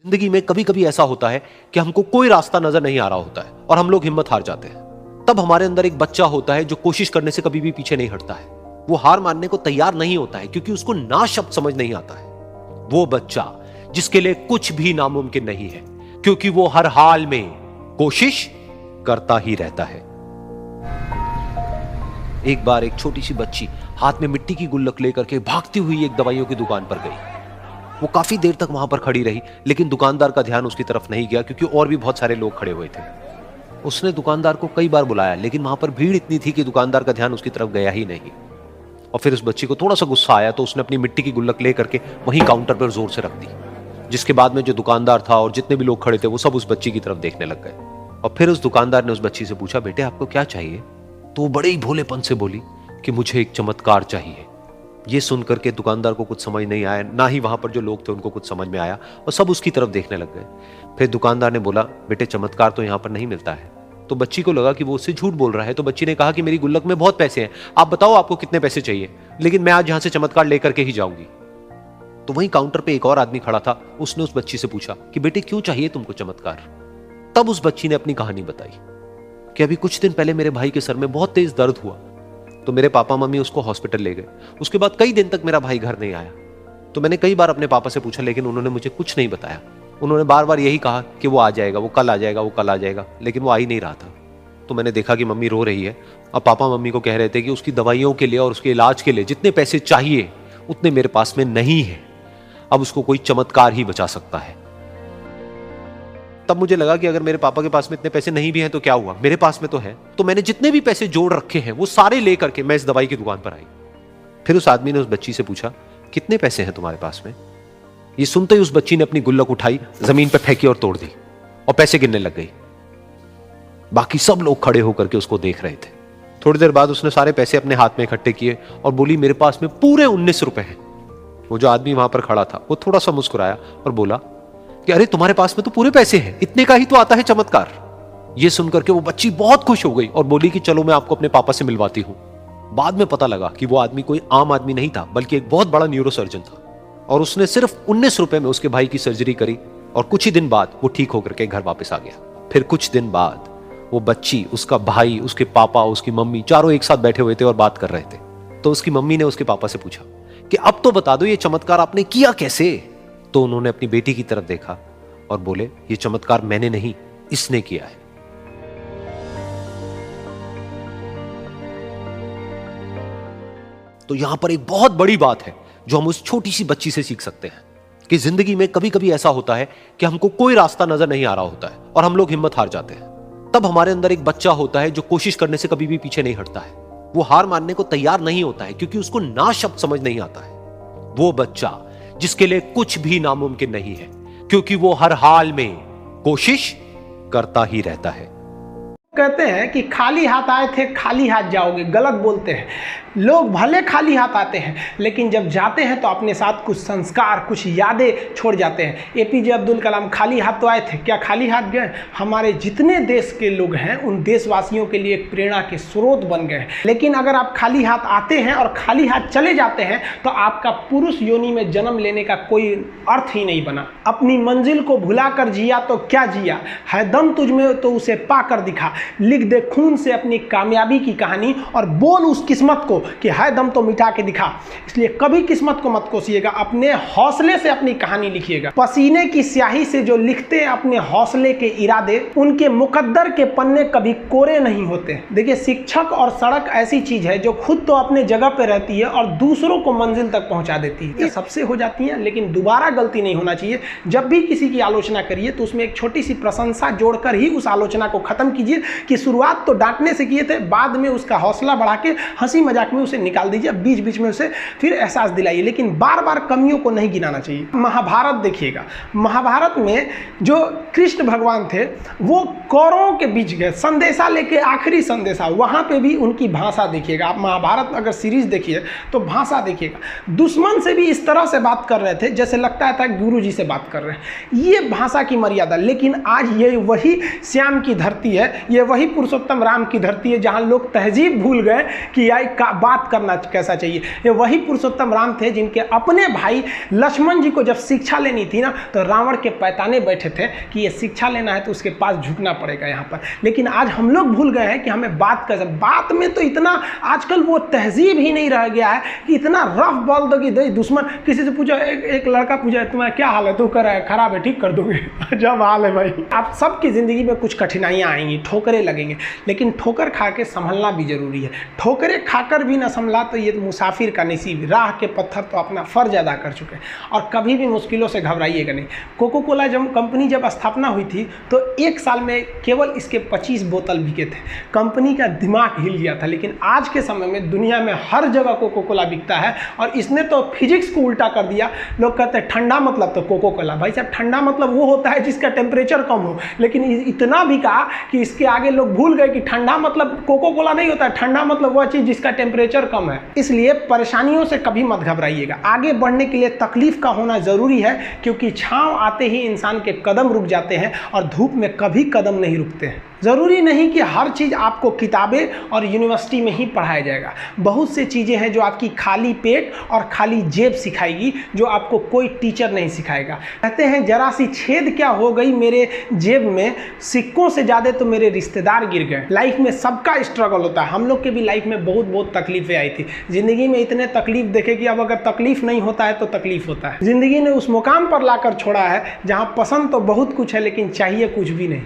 जिंदगी में कभी कभी ऐसा होता है कि हमको कोई रास्ता नजर नहीं आ रहा होता है और हम लोग हिम्मत हार जाते हैं। तब हमारे अंदर एक बच्चा होता है जो कोशिश करने से कभी भी पीछे नहीं हटता है। वो हार मानने को तैयार नहीं होता है क्योंकि उसको ना शब्द समझ नहीं आता है। वो बच्चा जिसके लिए कुछ भी नामुमकिन नहीं है क्योंकि वो हर हाल में कोशिश करता ही रहता है। एक बार एक छोटी सी बच्ची हाथ में मिट्टी की गुल्लक लेकर के भागती हुई एक दवाइयों की दुकान पर गई। वो काफी देर तक वहां पर खड़ी रही लेकिन दुकानदार का ध्यान उसकी तरफ नहीं गया क्योंकि और भी बहुत सारे लोग खड़े हुए थे। उसने दुकानदार को कई बार बुलाया लेकिन वहां पर भीड़ इतनी थी कि दुकानदार का ध्यान उसकी तरफ गया ही नहीं। और फिर उस बच्ची को थोड़ा सा गुस्सा आया तो उसने अपनी मिट्टी की गुल्लक लेकर के वहीं काउंटर पर जोर से रख दी, जिसके बाद में जो दुकानदार था और जितने भी लोग खड़े थे वो सब उस बच्ची की तरफ देखने लग गए। और फिर उस दुकानदार ने उस बच्ची से पूछा, बेटे आपको क्या चाहिए? तो वो बड़े ही भोलेपन से बोली कि मुझे एक चमत्कार चाहिए। ये सुनकर के दुकानदार को कुछ समझ नहीं आया, ना ही वहां पर जो लोग थे उनको कुछ समझ में आया और सब उसकी तरफ देखने लग गए। फिर दुकानदार ने बोला, बेटे चमत्कार तो यहाँ पर नहीं मिलता है। तो बच्ची को लगा कि वो उससे झूठ बोल रहा है, तो बच्ची ने कहा कि मेरी गुल्लक में बहुत पैसे हैं, आप बताओ आपको कितने पैसे चाहिए, लेकिन मैं आज यहां से चमत्कार लेकर के ही जाऊंगी। तो वहीं काउंटर पे एक और आदमी खड़ा था, उसने उस बच्ची से पूछा कि बेटे क्यों चाहिए तुमको चमत्कार? तब उस बच्ची ने अपनी कहानी बताई कि अभी कुछ दिन पहले मेरे भाई के सर में बहुत तेज दर्द हुआ तो मेरे पापा मम्मी उसको हॉस्पिटल ले गए। उसके बाद कई दिन तक मेरा भाई घर नहीं आया। तो मैंने कई बार अपने पापा से पूछा लेकिन उन्होंने मुझे कुछ नहीं बताया। उन्होंने बार बार यही कहा कि वो आ जाएगा, वो कल आ जाएगा, वो कल आ जाएगा, लेकिन वो आ ही नहीं रहा था। तो मैंने देखा कि मम्मी रो रही है। अब पापा मम्मी को कह रहे थे कि उसकी दवाइयों के लिए और उसके इलाज के लिए जितने पैसे चाहिए उतने मेरे पास में नहीं है, अब उसको कोई चमत्कार ही बचा सकता है। तब मुझे लगा कि अगर मेरे पापा के पास में इतने पैसे नहीं भी हैं तो क्या हुआ, मेरे पास में तो है। तो मैंने जितने भी पैसे जोड़ रखे हैं वो सारे लेकर के मैं इस दवाई की दुकान पर आई। फिर उस आदमी ने उस बच्ची से पूछा, कितने पैसे हैं तुम्हारे पास में? ये सुनते ही उस बच्ची ने अपनी गुल्लक उठाई, जमीन पर फेंकी और तोड़ दी और पैसे गिनने लग गई। बाकी सब लोग खड़े होकर के उसको देख रहे थे। थोड़ी देर बाद उसने सारे पैसे अपने हाथ में इकट्ठे किए और बोली, मेरे पास में पूरे 19 रुपए हैं। वो जो आदमी वहां पर खड़ा था वो थोड़ा सा मुस्कुराया और बोला कि अरे तुम्हारे पास में तो पूरे पैसे हैं, इतने का ही तो आता है चमत्कार। ये सुनकर के वो बच्ची बहुत खुश हो गई और बोली कि चलो मैं आपको अपने पापा से मिलवाती हूं। बाद में पता लगा कि वो आदमी कोई आम आदमी नहीं था बल्कि एक बहुत बड़ा न्यूरोसर्जन था और उसने सिर्फ 19 रुपए में उसके भाई की सर्जरी करी और कुछ ही दिन बाद वो ठीक होकर के घर वापस आ गया। फिर कुछ दिन बाद वो बच्ची, उसका भाई, उसके पापा, उसकी मम्मी चारों एक साथ बैठे हुए थे और बात कर रहे थे। तो उसकी मम्मी ने उसके पापा से पूछा कि अब तो बता दो ये चमत्कार आपने किया कैसे? तो उन्होंने अपनी बेटी की तरफ देखा और बोले, ये चमत्कार मैंने नहीं, इसने किया है। तो यहां पर एक बहुत बड़ी बात है जो हम उस छोटी सी बच्ची से सीख सकते हैं कि जिंदगी में कभी कभी ऐसा होता है कि हमको कोई रास्ता नजर नहीं आ रहा होता है और हम लोग हिम्मत हार जाते हैं। तब हमारे अंदर एक बच्चा होता है जो कोशिश करने से कभी भी पीछे नहीं हटता है। वो हार मानने को तैयार नहीं होता है क्योंकि उसको ना शब्द समझ नहीं आता है। वो बच्चा जिसके लिए कुछ भी नामुमकिन नहीं है क्योंकि वो हर हाल में कोशिश करता ही रहता है। कहते हैं कि खाली हाथ आए थे खाली हाथ जाओगे, गलत बोलते हैं। लोग भले खाली हाथ आते हैं लेकिन जब जाते हैं तो अपने साथ कुछ संस्कार, कुछ यादें छोड़ जाते हैं। एपीजे अब्दुल कलाम खाली हाथ तो आए थे, क्या खाली हाथ गए? हमारे जितने देश के लोग हैं उन देशवासियों के लिए एक प्रेरणा के स्रोत बन गए हैं। लेकिन अगर आप खाली हाथ आते हैं और खाली हाथ चले जाते हैं तो आपका पुरुष योनि में जन्म लेने का कोई अर्थ ही नहीं बना। अपनी मंजिल को भुला कर जिया तो क्या जिया, है दम तुझ में तो उसे पा कर दिखा। लिख दे खून से अपनी कामयाबी की कहानी और बोल उस किस्मत को कि है दम तो मिटा के दिखा। इसलिए कभी किस्मत को मत कोसिएगा, अपने हौसले से अपनी कहानी लिखिएगा। पसीने की स्याही से जो लिखते हैं अपने हौसले के इरादे, उनके मुकद्दर के पन्ने कभी कोरे नहीं होते। देखिए, शिक्षक और सड़क ऐसी चीज है जो खुद तो अपने जगह पे रहती है और दूसरों को मंजिल तक पहुंचा देती है। ये सबसे हो जाती है लेकिन दोबारा गलती नहीं होना चाहिए। जब भी किसी की आलोचना करिए तो उसमें एक छोटी सी प्रशंसा जोड़कर ही उस आलोचना को खत्म कीजिए कि शुरुआत तो डांटने से किए थे, बाद में उसका हौसला बढ़ा के हंसी मजाक में उसे निकाल दीजिए, बीच बीच में उसे फिर एहसास दिलाइए, लेकिन बार बार कमियों को नहीं गिनाना चाहिए। महाभारत देखिएगा, महाभारत में जो कृष्ण भगवान थे वो कौरवों के बीच गए संदेशा लेके, आखिरी संदेशा, वहां पे भी उनकी भाषा देखिएगा। आप महाभारत अगर सीरीज देखिए तो भाषा देखिएगा। दुश्मन से भी इस तरह से बात कर रहे थे जैसे लगता था गुरु जी से बात कर रहे हैं। ये भाषा की मर्यादा। लेकिन आज ये वही श्याम की धरती है, ये ये वही पुरुषोत्तम राम की धरती है जहाँ लोग तहजीब भूल गए कि यार बात करना कैसा चाहिए। ये वही पुरुषोत्तम राम थे जिनके अपने भाई लक्ष्मण जी को जब शिक्षा लेनी थी ना, तो रावण के पैताने बैठे थे कि ये शिक्षा लेना है तो उसके पास झुकना पड़ेगा यहाँ पर। लेकिन आज हम लोग भूल गए हैं कि हमें बात में तो इतना आजकल वो तहजीब ही नहीं रह गया है कि इतना रफ बोल दो कि दुश्मन, किसी से पूछो, एक लड़का पूछा तुम्हारा क्या हाल है, तू कर रहा है, खराब है, ठीक कर दोगे जब हाल है भाई। आप सबकी ज़िंदगी में कुछ कठिनाइयाँ आएंगी, ठोकरें लगेंगे, लेकिन ठोकर खा के संभलना भी जरूरी है। ठोकरें खाकर भी ना संभला तो ये मुसाफिर का नसीब, राह के पत्थर तो अपना फर्ज अदा कर चुके हैं। और कभी भी मुश्किलों से घबराइएगा नहीं। कोको कोला कंपनी जब स्थापना हुई थी तो एक साल में केवल इसके 25 बोतल बिके थे। कंपनी का दिमाग हिल गया था। लेकिन आज के समय में दुनिया में हर जगह कोको कोला बिकता है और इसने तो फिजिक्स को उल्टा कर दिया। लोग कहते हैं ठंडा मतलब तो कोको कोला। भाई साहब, ठंडा मतलब वो होता है जिसका टेम्परेचर कम हो, लेकिन इतना भी कहा कि इसके आगे लोग भूल गए कि ठंडा मतलब कोको कोला नहीं होता है। ठंडा मतलब वह चीज़ जिसका टेम्परेचर कम है। इसलिए परेशानियों से कभी मत घबराइएगा। आगे बढ़ने के लिए तकलीफ का होना ज़रूरी है, क्योंकि छांव आते ही इंसान के कदम रुक जाते हैं और धूप में कभी कदम नहीं रुकते हैं। ज़रूरी नहीं कि हर चीज़ आपको किताबें और यूनिवर्सिटी में ही पढ़ाया जाएगा। बहुत से चीज़ें हैं जो आपकी खाली पेट और खाली जेब सिखाएगी, जो आपको कोई टीचर नहीं सिखाएगा। कहते हैं जरा सी छेद क्या हो गई मेरे जेब में, सिक्कों से ज़्यादा तो मेरे रिश्तेदार गिर गए। लाइफ में सबका स्ट्रगल होता है। हम लोग के भी लाइफ में बहुत तकलीफें आई थी। ज़िंदगी में इतने तकलीफ देखे कि अब अगर तकलीफ नहीं होता है तो तकलीफ होता है। ज़िंदगी ने उस मुकाम पर लाकर छोड़ा है जहाँ पसंद तो बहुत कुछ है लेकिन चाहिए कुछ भी नहीं।